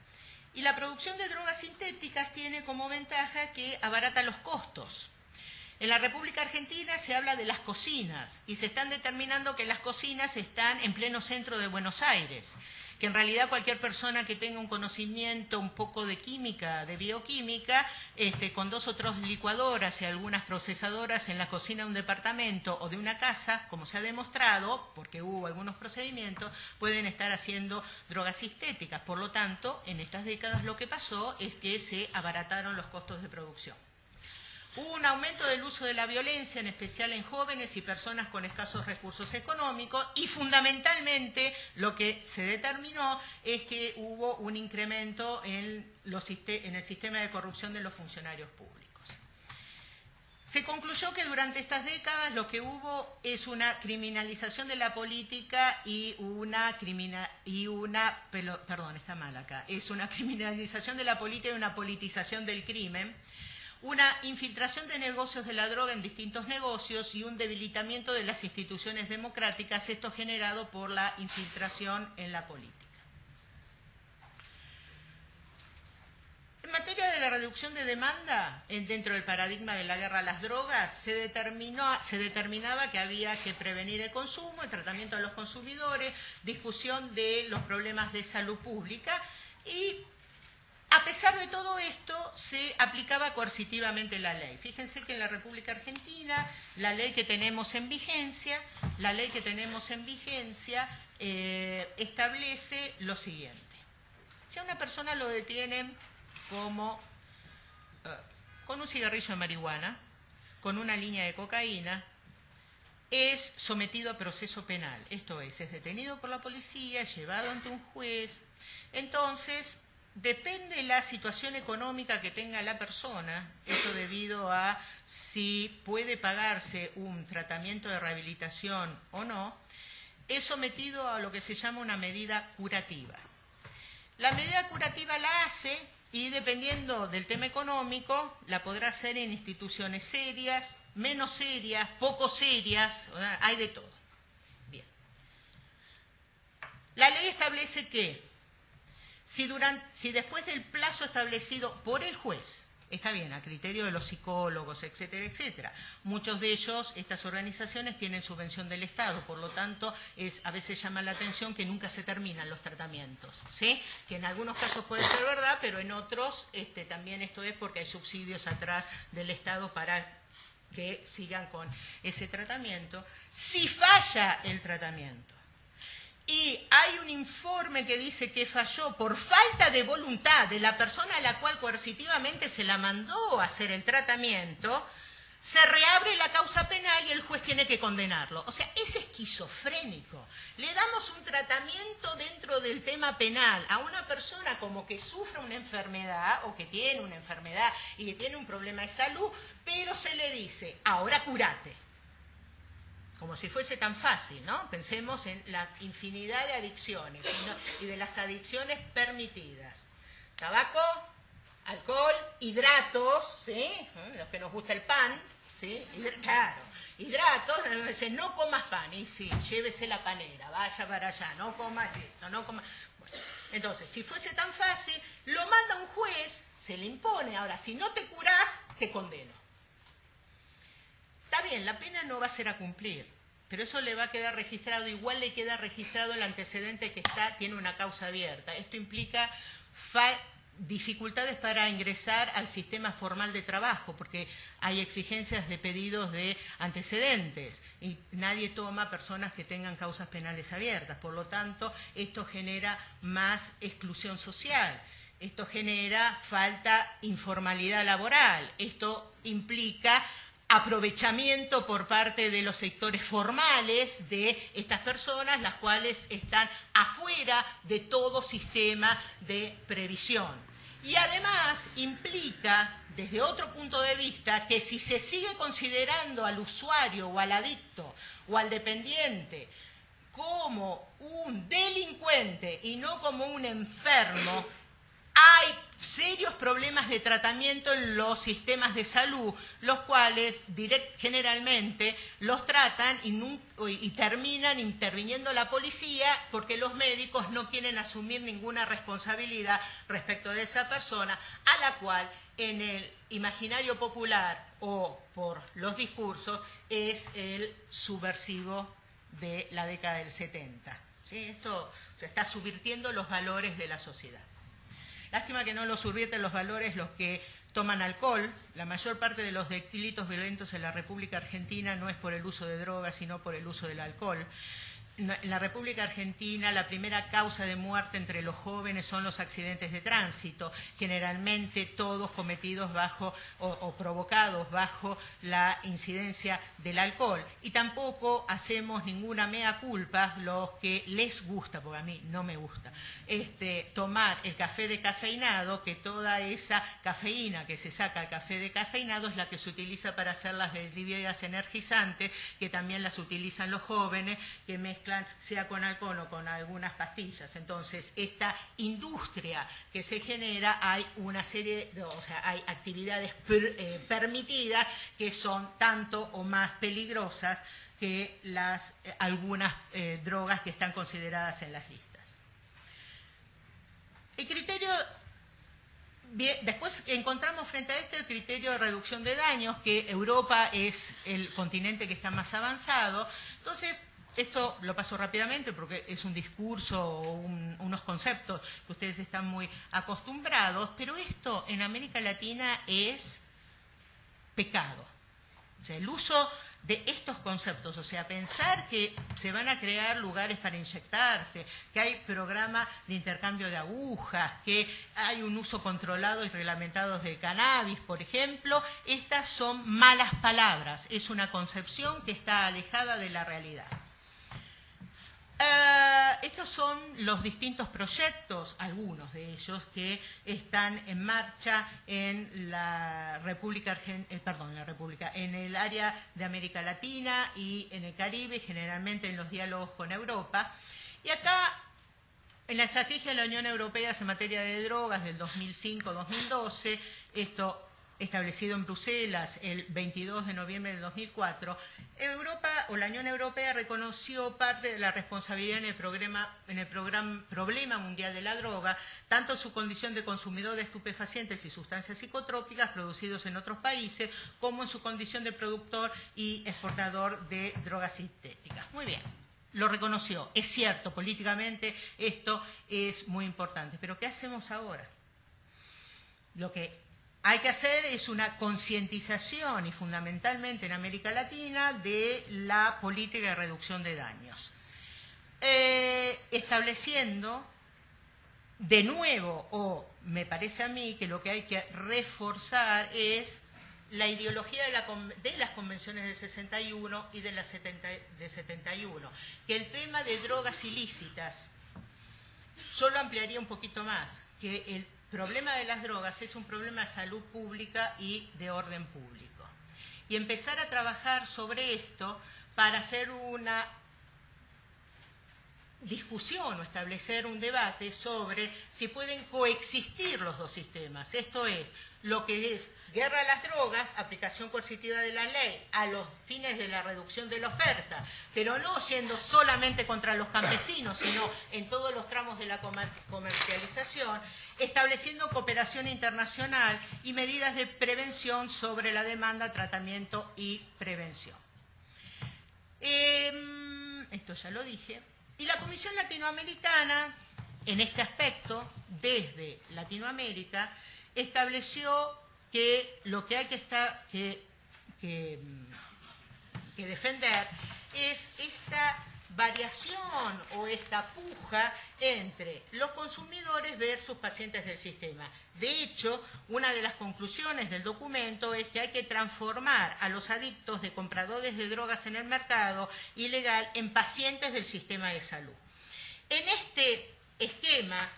Y la producción de drogas sintéticas tiene como ventaja que abarata los costos. En la República Argentina se habla de las cocinas y se están determinando que las cocinas están en pleno centro de Buenos Aires, que en realidad cualquier persona que tenga un conocimiento un poco de química, de bioquímica, con 2 o 3 licuadoras y algunas procesadoras en la cocina de un departamento o de una casa, como se ha demostrado, porque hubo algunos procedimientos, pueden estar haciendo drogas sintéticas. Por lo tanto, en estas décadas lo que pasó es que se abarataron los costos de producción. Hubo un aumento del uso de la violencia, en especial en jóvenes y personas con escasos recursos económicos, y fundamentalmente lo que se determinó es que hubo un incremento en el sistema de corrupción de los funcionarios públicos. Se concluyó que durante estas décadas lo que hubo es una criminalización de la política es una criminalización de la política y una politización del crimen, una infiltración de negocios de la droga en distintos negocios y un debilitamiento de las instituciones democráticas, esto generado por la infiltración en la política. En materia de la reducción de demanda, dentro del paradigma de la guerra a las drogas, se determinaba que había que prevenir el consumo, el tratamiento de los consumidores, discusión de los problemas de salud pública y, a pesar de todo esto, se aplicaba coercitivamente la ley. Fíjense que en la República Argentina, la ley que tenemos en vigencia establece lo siguiente. Si a una persona lo detienen con un cigarrillo de marihuana, con una línea de cocaína, es sometido a proceso penal. Esto es detenido por la policía, llevado ante un juez. Entonces, depende la situación económica que tenga la persona, esto debido a si puede pagarse un tratamiento de rehabilitación o no, es sometido a lo que se llama una medida curativa. La medida curativa la hace y, dependiendo del tema económico, la podrá hacer en instituciones serias, menos serias, poco serias, hay de todo. Bien. La ley establece que si después del plazo establecido por el juez, está bien, a criterio de los psicólogos, etcétera, etcétera, muchos de ellos, estas organizaciones, tienen subvención del Estado, por lo tanto, a veces llama la atención que nunca se terminan los tratamientos, ¿sí? Que en algunos casos puede ser verdad, pero en otros también esto es porque hay subsidios atrás del Estado para que sigan con ese tratamiento. Si falla el tratamiento y hay un informe que dice que falló por falta de voluntad de la persona a la cual coercitivamente se la mandó a hacer el tratamiento, se reabre la causa penal y el juez tiene que condenarlo. O sea, es esquizofrénico. Le damos un tratamiento dentro del tema penal a una persona como que sufre una enfermedad o que tiene una enfermedad y que tiene un problema de salud, pero se le dice, ahora curate. Como si fuese tan fácil, ¿no? Pensemos en la infinidad de adicciones y de las adicciones permitidas. Tabaco, alcohol, hidratos, ¿sí? Los que nos gusta el pan, ¿sí? Claro, hidratos, dice, no comas pan, y sí, llévese la panera, vaya para allá, no comas esto, no comas... Bueno, entonces, si fuese tan fácil, lo manda un juez, se le impone, ahora, si no te curás, te condeno. Está bien, la pena no va a ser a cumplir, pero eso le va a quedar registrado, igual le queda registrado el antecedente que tiene una causa abierta. Esto implica dificultades para ingresar al sistema formal de trabajo, porque hay exigencias de pedidos de antecedentes y nadie toma personas que tengan causas penales abiertas. Por lo tanto, esto genera más exclusión social. Esto genera informalidad laboral. Esto implica aprovechamiento por parte de los sectores formales de estas personas, las cuales están afuera de todo sistema de previsión. Y además implica, desde otro punto de vista, que si se sigue considerando al usuario o al adicto o al dependiente como un delincuente y no como un enfermo, hay serios problemas de tratamiento en los sistemas de salud, los cuales generalmente los tratan y terminan interviniendo la policía porque los médicos no quieren asumir ninguna responsabilidad respecto de esa persona, a la cual en el imaginario popular o por los discursos es el subversivo de la década del 70. ¿Sí? Esto se está subvirtiendo los valores de la sociedad. Lástima que no lo subvierten los valores los que toman alcohol. La mayor parte de los delitos violentos en la República Argentina no es por el uso de drogas, sino por el uso del alcohol. En la República Argentina la primera causa de muerte entre los jóvenes son los accidentes de tránsito, generalmente todos cometidos bajo o provocados bajo la incidencia del alcohol. Y tampoco hacemos ninguna mea culpa los que les gusta, porque a mí no me gusta, tomar el café decafeinado, que toda esa cafeína que se saca al café decafeinado es la que se utiliza para hacer las bebidas energizantes, que también las utilizan los jóvenes, que mezclan sea con alcohol o con algunas pastillas. Entonces, esta industria que se genera, hay una serie hay actividades permitidas que son tanto o más peligrosas que algunas drogas que están consideradas en las listas. El criterio... Bien, después encontramos frente a el criterio de reducción de daños, que Europa es el continente que está más avanzado. Entonces, esto lo paso rápidamente porque es un discurso o unos conceptos que ustedes están muy acostumbrados, pero esto en América Latina es pecado. O sea, el uso de estos conceptos, o sea, pensar que se van a crear lugares para inyectarse, que hay programa de intercambio de agujas, que hay un uso controlado y reglamentado del cannabis, por ejemplo, estas son malas palabras, es una concepción que está alejada de la realidad. Estos son los distintos proyectos, algunos de ellos, que están en marcha en la República en el área de América Latina y en el Caribe, generalmente en los diálogos con Europa. Y acá, en la estrategia de la Unión Europea en materia de drogas del 2005-2012, esto establecido en Bruselas el 22 de noviembre del 2004, la Unión Europea reconoció parte de la responsabilidad en el problema mundial de la droga, tanto en su condición de consumidor de estupefacientes y sustancias psicotrópicas producidos en otros países, como en su condición de productor y exportador de drogas sintéticas. Muy bien. Lo reconoció. Es cierto, políticamente esto es muy importante. Pero ¿qué hacemos ahora? Lo que hay que hacer es una concientización, y fundamentalmente en América Latina, de la política de reducción de daños. estableciendo de nuevo, o me parece a mí que lo que hay que reforzar es la ideología de las convenciones de 61 y de 71, que el tema de drogas ilícitas, yo lo ampliaría un poquito más, que el problema de las drogas es un problema de salud pública y de orden público. Y empezar a trabajar sobre esto para hacer una discusión o establecer un debate sobre si pueden coexistir los dos sistemas. Esto es, lo que es guerra a las drogas, aplicación coercitiva de la ley a los fines de la reducción de la oferta, pero no yendo solamente contra los campesinos, sino en todos los tramos de la comercialización, estableciendo cooperación internacional y medidas de prevención sobre la demanda, tratamiento y prevención. Esto ya lo dije. Y la Comisión Latinoamericana, en este aspecto, desde Latinoamérica, estableció que lo que hay que defender es esta variación o esta puja entre los consumidores versus pacientes del sistema. De hecho, una de las conclusiones del documento es que hay que transformar a los adictos de compradores de drogas en el mercado ilegal en pacientes del sistema de salud. En este esquema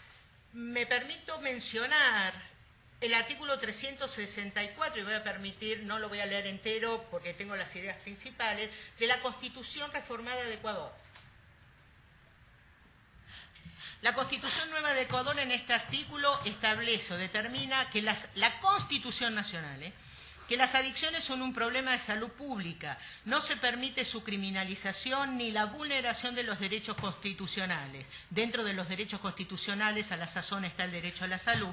me permito mencionar el artículo 364, y voy a permitir, no lo voy a leer entero porque tengo las ideas principales, de la Constitución reformada de Ecuador. La Constitución nueva de Ecuador en este artículo establece o determina que la Constitución Nacional, que las adicciones son un problema de salud pública, no se permite su criminalización ni la vulneración de los derechos constitucionales. Dentro de los derechos constitucionales a la sazón está el derecho a la salud,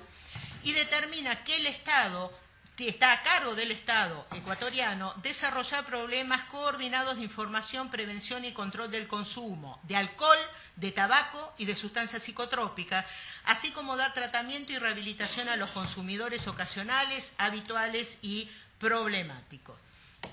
y determina que el Estado, que está a cargo del Estado ecuatoriano, desarrollar programas coordinados de información, prevención y control del consumo de alcohol, de tabaco y de sustancias psicotrópicas, así como dar tratamiento y rehabilitación a los consumidores ocasionales, habituales y problemáticos.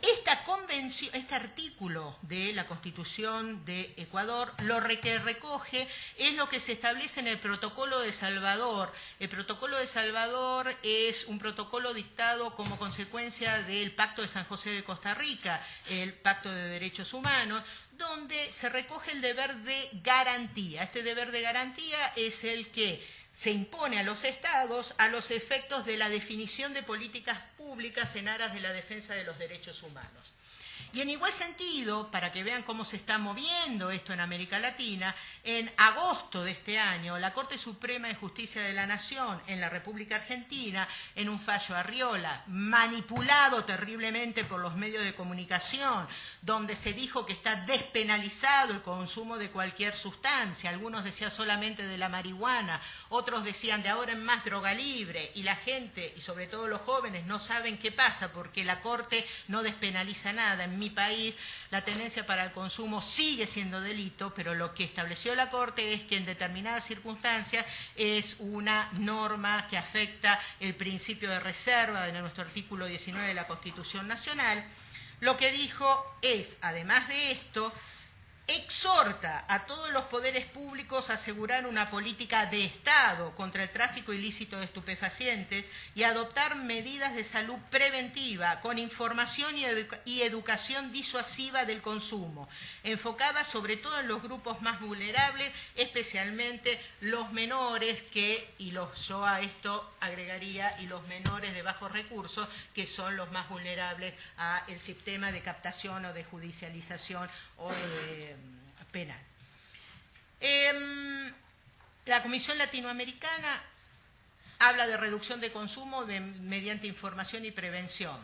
Este artículo de la Constitución de Ecuador lo que recoge es lo que se establece en el Protocolo de Salvador. El Protocolo de Salvador es un protocolo dictado como consecuencia del Pacto de San José de Costa Rica, el Pacto de Derechos Humanos, donde se recoge el deber de garantía. Este deber de garantía es el que se impone a los estados a los efectos de la definición de políticas públicas en aras de la defensa de los derechos humanos. Y en igual sentido, para que vean cómo se está moviendo esto en América Latina, en agosto de este año, la Corte Suprema de Justicia de la Nación en la República Argentina, en un fallo Arriola, manipulado terriblemente por los medios de comunicación, donde se dijo que está despenalizado el consumo de cualquier sustancia, algunos decían solamente de la marihuana, otros decían de ahora en más droga libre, y la gente, y sobre todo los jóvenes, no saben qué pasa porque la Corte no despenaliza nada. En mi país la tenencia para el consumo sigue siendo delito, pero lo que estableció la Corte es que en determinadas circunstancias es una norma que afecta el principio de reserva de nuestro artículo 19 de la Constitución Nacional. Lo que dijo es, además de esto, exhorta a todos los poderes públicos a asegurar una política de Estado contra el tráfico ilícito de estupefacientes y adoptar medidas de salud preventiva con información y educación disuasiva del consumo, enfocada sobre todo en los grupos más vulnerables, especialmente los menores yo a esto agregaría, y los menores de bajos recursos, que son los más vulnerables al sistema de captación o de judicialización o penal. La Comisión Latinoamericana habla de reducción de consumo mediante información y prevención.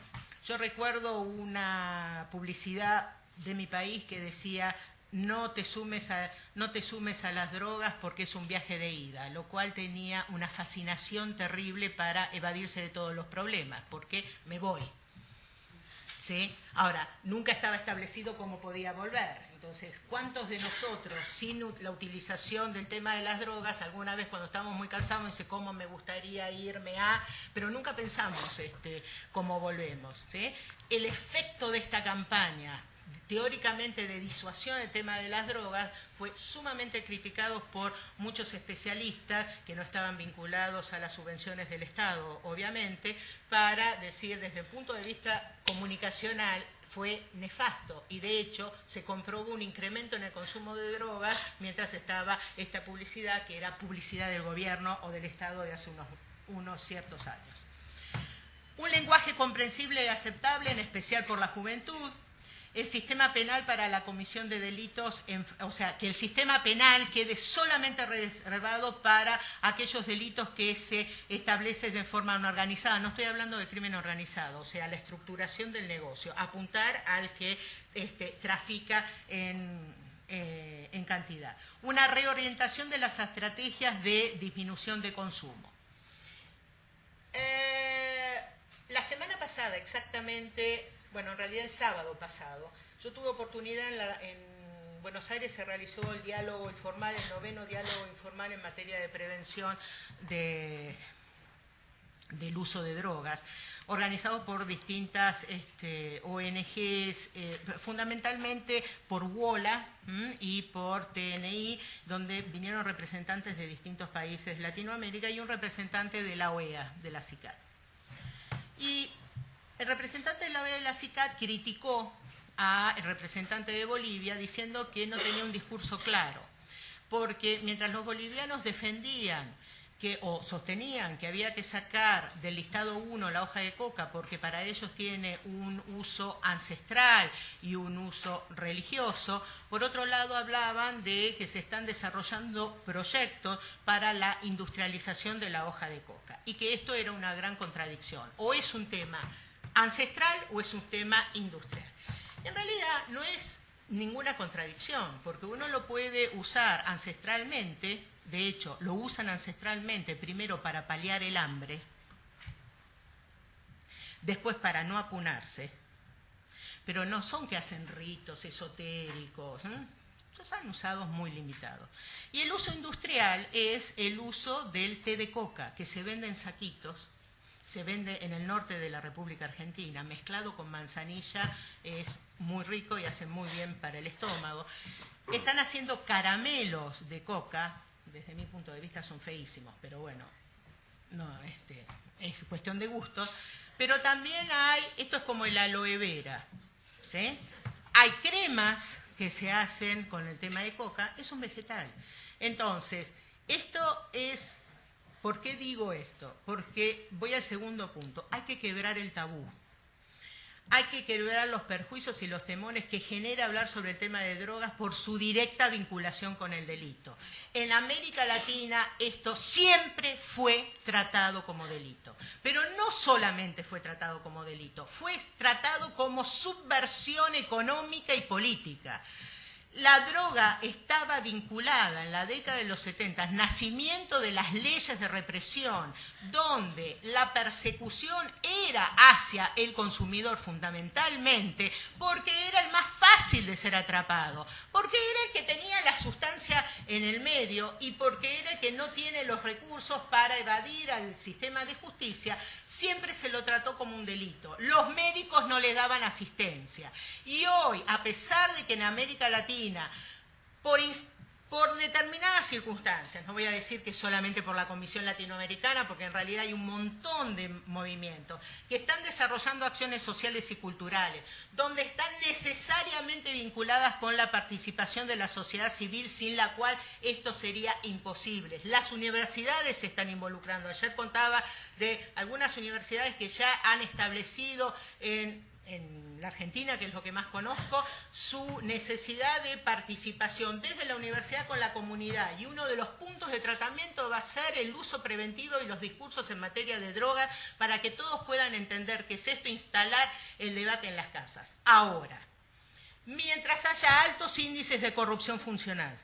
Yo recuerdo una publicidad de mi país que decía: no te sumes a las drogas porque es un viaje de ida, lo cual tenía una fascinación terrible para evadirse de todos los problemas, porque me voy. ¿Sí? Ahora, nunca estaba establecido cómo podía volver. Entonces, ¿cuántos de nosotros, sin la utilización del tema de las drogas, alguna vez cuando estamos muy cansados, dice cómo me gustaría irme a... pero nunca pensamos cómo volvemos? ¿Sí? El efecto de esta campaña teóricamente de disuasión del tema de las drogas, fue sumamente criticado por muchos especialistas que no estaban vinculados a las subvenciones del Estado, obviamente, para decir desde el punto de vista comunicacional fue nefasto y de hecho se comprobó un incremento en el consumo de drogas mientras estaba esta publicidad que era publicidad del gobierno o del Estado de hace unos ciertos años. Un lenguaje comprensible y aceptable, en especial por la juventud. El sistema penal para la comisión de delitos, o sea, que el sistema penal quede solamente reservado para aquellos delitos que se establecen de forma no organizada. No estoy hablando de crimen organizado, o sea, la estructuración del negocio, apuntar al que trafica en cantidad. Una reorientación de las estrategias de disminución de consumo. La semana pasada, exactamente, bueno, en realidad el sábado pasado, yo tuve oportunidad en Buenos Aires, se realizó el diálogo informal, el 9º diálogo informal en materia de prevención del uso de drogas, organizado por distintas ONGs, fundamentalmente por WOLA y por TNI, donde vinieron representantes de distintos países de Latinoamérica y un representante de la OEA, de la CICAT. Y el representante de la OEA de la CICAT criticó al representante de Bolivia diciendo que no tenía un discurso claro, porque mientras los bolivianos defendían o sostenían que había que sacar del listado 1 la hoja de coca porque para ellos tiene un uso ancestral y un uso religioso, por otro lado hablaban de que se están desarrollando proyectos para la industrialización de la hoja de coca y que esto era una gran contradicción. O es un tema ancestral o es un tema industrial. En realidad no es ninguna contradicción, porque uno lo puede usar ancestralmente. De hecho, lo usan ancestralmente primero para paliar el hambre, después para no apunarse, pero no son que hacen ritos esotéricos, están usados muy limitados. Y el uso industrial es el uso del té de coca, que se vende en saquitos, se vende en el norte de la República Argentina, mezclado con manzanilla, es muy rico y hace muy bien para el estómago. Están haciendo caramelos de coca. Desde mi punto de vista son feísimos, pero bueno, no, es cuestión de gustos. Pero también hay, esto es como el aloe vera, ¿sí? Hay cremas que se hacen con el tema de coca, es un vegetal. Entonces, esto es, ¿por qué digo esto? Porque voy al segundo punto, hay que quebrar el tabú. Hay que quebrar los perjuicios y los temores que genera hablar sobre el tema de drogas por su directa vinculación con el delito. En América Latina esto siempre fue tratado como delito. Pero no solamente fue tratado como delito, fue tratado como subversión económica y política. La droga estaba vinculada en la década de los 70, nacimiento de las leyes de represión, donde la persecución era hacia el consumidor fundamentalmente, porque era el más fácil de ser atrapado, porque era el que tenía la sustancia en el medio y porque era el que no tiene los recursos para evadir al sistema de justicia, siempre se lo trató como un delito. Los médicos no le daban asistencia. Y hoy, a pesar de que en América Latina, por determinadas circunstancias, no voy a decir que solamente por la Comisión Latinoamericana, porque en realidad hay un montón de movimientos que están desarrollando acciones sociales y culturales, donde están necesariamente vinculadas con la participación de la sociedad civil, sin la cual esto sería imposible. Las universidades se están involucrando. Ayer contaba de algunas universidades que ya han establecido en la Argentina, que es lo que más conozco, su necesidad de participación desde la universidad con la comunidad. Y uno de los puntos de tratamiento va a ser el uso preventivo y los discursos en materia de drogas para que todos puedan entender qué es esto, instalar el debate en las casas. Ahora, mientras haya altos índices de corrupción funcional,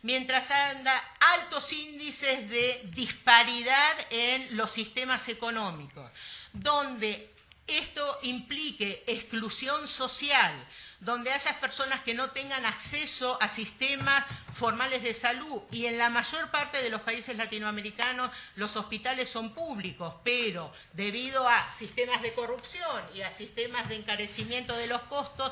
mientras haya altos índices de disparidad en los sistemas económicos, donde esto implique exclusión social, donde haya personas que no tengan acceso a sistemas formales de salud. Y en la mayor parte de los países latinoamericanos los hospitales son públicos, pero debido a sistemas de corrupción y a sistemas de encarecimiento de los costos,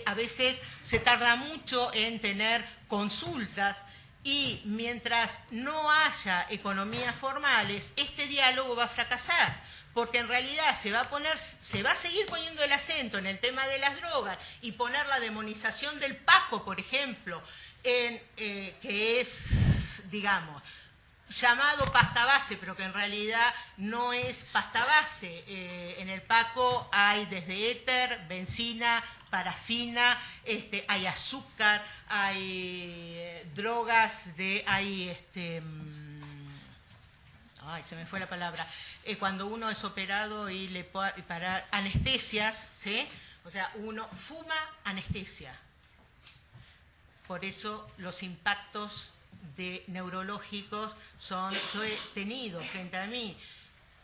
a veces se tarda mucho en tener consultas. Y mientras no haya economías formales, este diálogo va a fracasar, porque en realidad se va a seguir poniendo el acento en el tema de las drogas y poner la demonización del Paco, por ejemplo, que es, digamos, llamado pasta base, pero que en realidad no es pasta base. En el Paco hay desde éter, benzina, parafina, hay azúcar, hay drogas, ay, se me fue la palabra, cuando uno es operado y para anestesias, ¿sí? O sea, uno fuma anestesia. Por eso los impactos neurológicos yo he tenido frente a mí,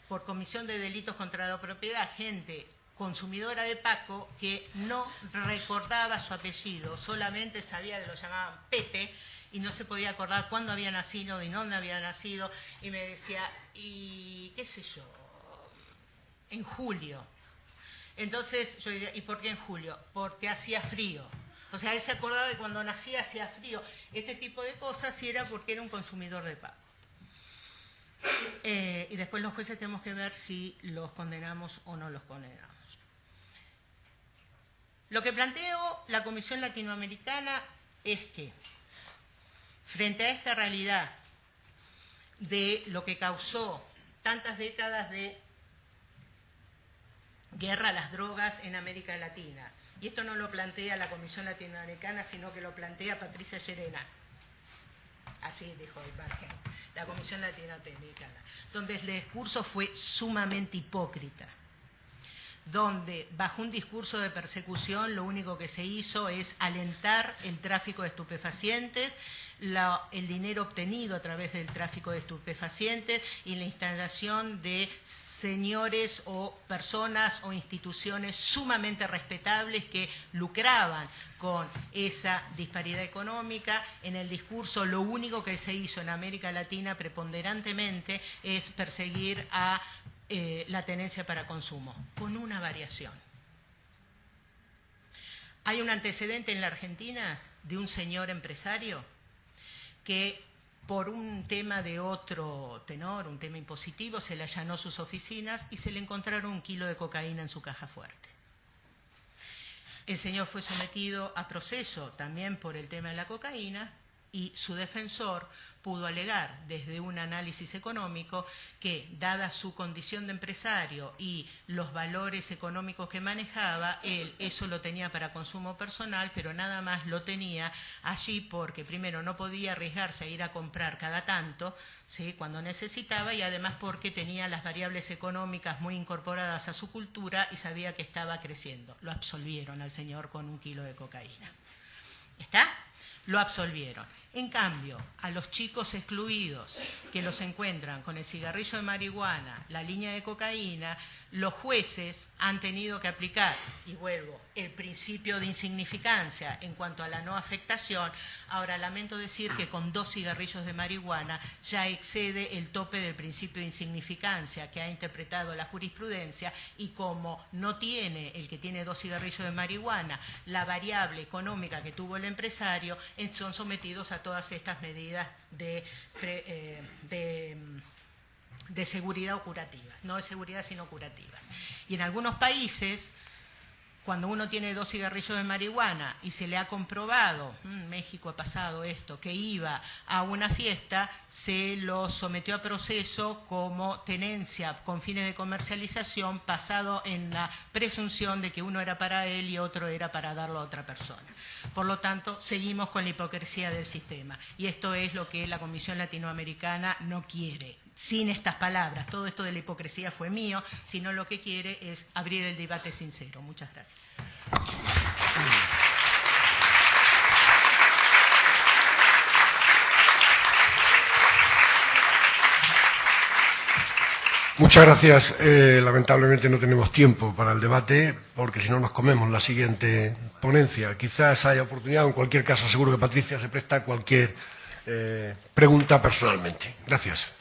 por comisión de delitos contra la propiedad, gente consumidora de Paco que no recordaba su apellido, solamente sabía que lo llamaban Pepe y no se podía acordar cuándo había nacido y dónde había nacido, y me decía, y qué sé yo, en julio. Entonces yo diría, ¿y por qué en julio? Porque hacía frío. O sea, él se acordaba de cuando nacía hacía frío. Este tipo de cosas sí era porque era un consumidor de Paco. Y después los jueces tenemos que ver si los condenamos o no los condenamos. Lo que planteó la Comisión Latinoamericana es que, frente a esta realidad de lo que causó tantas décadas de guerra a las drogas en América Latina, y esto no lo plantea la Comisión Latinoamericana, sino que lo plantea Patricia Llerena, así dijo el margen, la Comisión Latinoamericana, donde el discurso fue sumamente hipócrita, donde bajo un discurso de persecución lo único que se hizo es alentar el tráfico de estupefacientes, el dinero obtenido a través del tráfico de estupefacientes y la instalación de señores o personas o instituciones sumamente respetables que lucraban con esa disparidad económica. En el discurso lo único que se hizo en América Latina preponderantemente es perseguir a la tenencia para consumo, con una variación. Hay un antecedente en la Argentina de un señor empresario que por un tema de otro tenor, un tema impositivo, se le allanó sus oficinas y se le encontraron 1 kilo de cocaína en su caja fuerte. El señor fue sometido a proceso también por el tema de la cocaína y su defensor pudo alegar desde un análisis económico que, dada su condición de empresario y los valores económicos que manejaba, él eso lo tenía para consumo personal, pero nada más lo tenía allí porque primero no podía arriesgarse a ir a comprar cada tanto, ¿sí?, cuando necesitaba, y además porque tenía las variables económicas muy incorporadas a su cultura y sabía que estaba creciendo. Lo absolvieron al señor con 1 kilo de cocaína. ¿Está? Lo absolvieron. En cambio, a los chicos excluidos que los encuentran con el cigarrillo de marihuana, la línea de cocaína, los jueces han tenido que aplicar, y vuelvo, el principio de insignificancia en cuanto a la no afectación. Ahora, lamento decir que con 2 cigarrillos de marihuana ya excede el tope del principio de insignificancia que ha interpretado la jurisprudencia, y como no tiene el que tiene 2 cigarrillos de marihuana la variable económica que tuvo el empresario, son sometidos a todas estas medidas de seguridad o curativas, no de seguridad sino curativas. Y en algunos países, cuando uno tiene 2 cigarrillos de marihuana y se le ha comprobado, México ha pasado esto, que iba a una fiesta, se lo sometió a proceso como tenencia con fines de comercialización, basado en la presunción de que uno era para él y otro era para darlo a otra persona. Por lo tanto, seguimos con la hipocresía del sistema. Y esto es lo que la Comisión Latinoamericana no quiere. Sin estas palabras, todo esto de la hipocresía fue mío, sino lo que quiere es abrir el debate sincero. Muchas gracias. Muchas gracias. Lamentablemente no tenemos tiempo para el debate, porque si no nos comemos la siguiente ponencia. Quizás haya oportunidad, en cualquier caso seguro que Patricia se presta a cualquier pregunta personalmente. Gracias.